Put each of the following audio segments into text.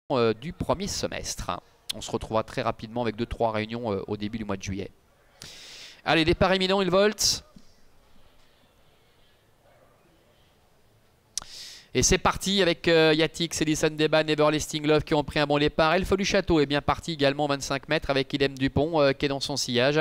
du premier semestre. On se retrouvera très rapidement avec 2-3 réunions au début du mois de juillet. Allez, départ imminent, il volte. Et c'est parti avec Yatix, Edison Deban, Everlasting Love qui ont pris un bon départ. Elfe du Château est bien parti également 25 mètres avec Idem Dupont qui est dans son sillage,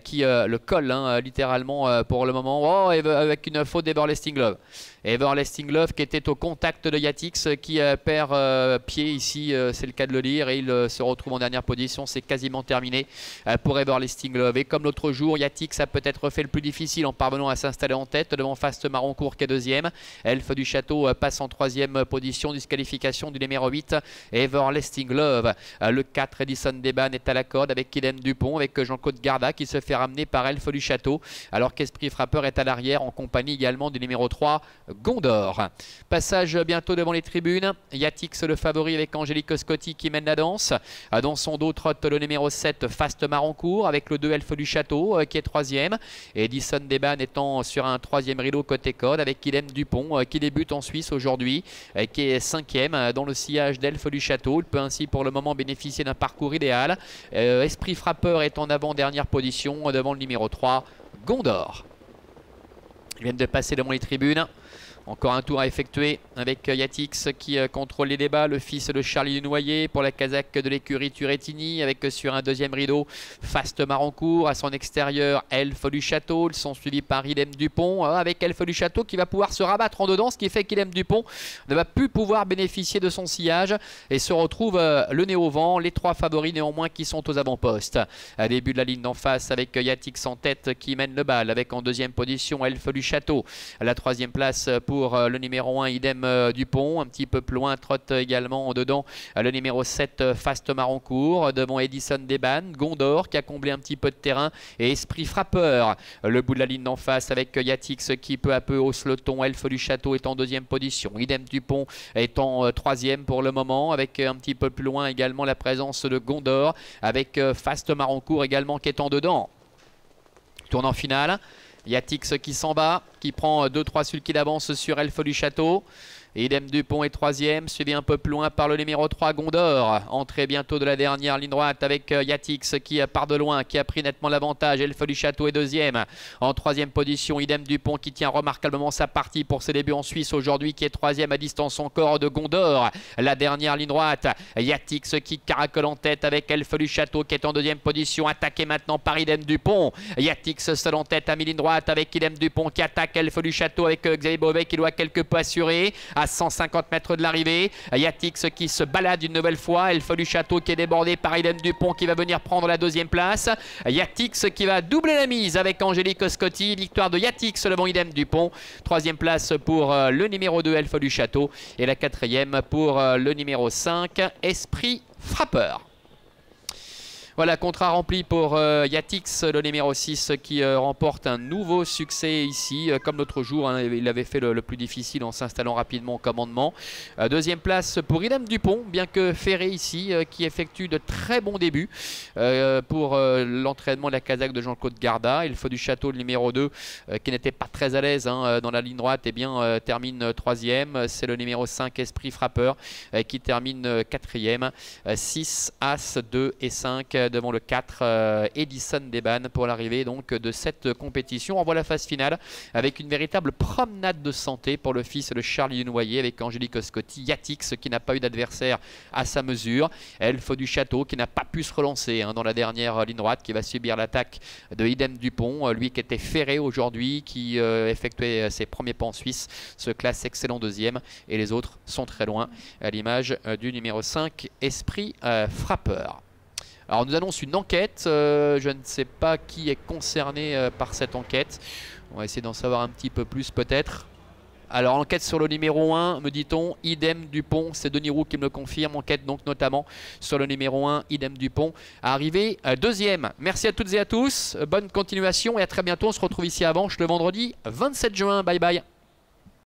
qui le colle littéralement pour le moment. Oh, avec une faute d'Everlasting Love. Everlasting Love qui était au contact de Yatix qui perd pied ici, c'est le cas de le dire, et il se retrouve en dernière position. C'est quasiment terminé pour Everlasting Love. Et comme l'autre jour, Yatix a peut-être fait le plus difficile en parvenant à s'installer en tête devant Fast Maroncourt qui est deuxième. Elfe du Château passe en troisième position, disqualification du numéro 8 Everlasting Love. Le 4 Edison Deban est à la corde avec Idem Dupont, avec Jean-Claude Garda qui se fait ramener par Elfe du Château, alors qu'Esprit Frappeur est à l'arrière en compagnie également du numéro 3 Gondor. Passage bientôt devant les tribunes. Yatix le favori avec Angélique Scotti qui mène la danse. Dans son dos trotte le numéro 7 Fast Maroncourt avec le 2 Elfe du Château qui est troisième. Et Edison Deban étant sur un troisième rideau côté code avec Idem Dupont qui débute en Suisse aujourd'hui, qui est cinquième dans le sillage d'Elfe du Château. Il peut ainsi pour le moment bénéficier d'un parcours idéal. Esprit Frappeur est en avant-dernière position devant le numéro 3 Gondor. Ils viennent de passer devant les tribunes. Encore un tour à effectuer avec Yatix qui contrôle les débats. Le fils de Charlie Dunoyer pour la casaque de l'écurie Turrettini avec sur un deuxième rideau Fast Maroncourt. À son extérieur, Elfe du Château. Ils sont suivis par Idem Dupont avec Elfe du Château qui va pouvoir se rabattre en dedans. Ce qui fait qu'Idem Dupont ne va plus pouvoir bénéficier de son sillage et se retrouve le nez au vent. Les trois favoris néanmoins qui sont aux avant-postes. À début de la ligne d'en face avec Yatix en tête qui mène le bal avec en deuxième position Elfe du Château. À la troisième place pour le numéro 1 Idem Dupont. Un petit peu plus loin trotte également dedans le numéro 7 Fast Maroncourt. Devant Edison Deban, Gondor qui a comblé un petit peu de terrain et Esprit Frappeur. Le bout de la ligne d'en face avec Yatix qui peu à peu hausse le ton. Elfe du Château est en deuxième position. Idem Dupont est en troisième pour le moment avec un petit peu plus loin également la présence de Gondor avec Fast Maroncourt également qui est en dedans. Tournant final. Yatix qui s'en va, qui prend 2-3 sulky d'avance sur Elfe du Château. Idem Dupont est troisième, suivi un peu plus loin par le numéro 3 Gondor. Entrée bientôt de la dernière ligne droite avec Yatix qui part de loin, qui a pris nettement l'avantage. Elfe du Château est deuxième. En troisième position, Idem Dupont qui tient remarquablement sa partie pour ses débuts en Suisse aujourd'hui, qui est troisième à distance encore de Gondor. La dernière ligne droite, Yatix qui caracole en tête avec Elfe du Château qui est en deuxième position, attaqué maintenant par Idem Dupont. Yatix seul en tête à mi-ligne droite avec Idem Dupont qui attaque Elfe du Château avec Xavier Beauvais qui doit quelque peu assurer. À 150 mètres de l'arrivée, Yatix qui se balade une nouvelle fois, Elfe du Château qui est débordé par Idem Dupont qui va venir prendre la deuxième place. Yatix qui va doubler la mise avec Angélique Scotti, victoire de Yatix devant Idem Dupont. Troisième place pour le numéro 2 Elfe du Château et la quatrième pour le numéro 5 Esprit Frappeur. Voilà, contrat rempli pour Yatix, le numéro 6 qui remporte un nouveau succès ici. Comme l'autre jour, hein, il avait fait le plus difficile en s'installant rapidement au commandement. Deuxième place pour Idem Dupont, bien que ferré ici, qui effectue de très bons débuts pour l'entraînement de la casaque de Jean-Claude Garda. Elfe du Château, le numéro 2, qui n'était pas très à l'aise dans la ligne droite, eh bien, termine troisième. C'est le numéro 5, Esprit Frappeur, qui termine quatrième. 6, As, 2 et 5 devant le 4 Edison Deban pour l'arrivée donc de cette compétition. On voit la phase finale avec une véritable promenade de santé pour le fils de Charlie Dunoyer avec Angélique Scotti. Yatix qui n'a pas eu d'adversaire à sa mesure. Elfe du Château qui n'a pas pu se relancer dans la dernière ligne droite, qui va subir l'attaque de Idem Dupont, lui qui était ferré aujourd'hui, qui effectuait ses premiers pas en Suisse, se classe excellent deuxième et les autres sont très loin à l'image du numéro 5 Esprit Frappeur. Alors on nous annonce une enquête, je ne sais pas qui est concerné par cette enquête. On va essayer d'en savoir un petit peu plus peut-être. Alors enquête sur le numéro 1, me dit-on, Idem Dupont, c'est Denis Roux qui me le confirme. Enquête donc notamment sur le numéro 1, Idem Dupont, arrivé deuxième. Merci à toutes et à tous, bonne continuation et à très bientôt. On se retrouve ici à Avenches le vendredi 27 juin, bye bye.